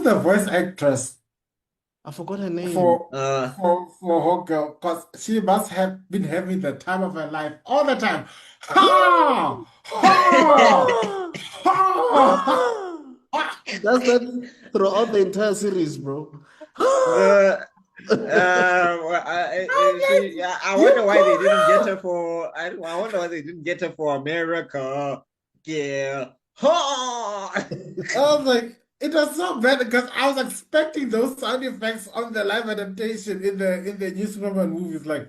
the voice actress I forgot her name. for Uh, her girl? Because she must have been having the time of her life all the time. Ha! Ha! Ha! That's that throughout the entire series, bro. uh, I wonder why they didn't get her for. I wonder why they didn't get her for America. Yeah. Ha! I was like, it was so bad because I was expecting those sound effects on the live adaptation in the new Superman movies. Like,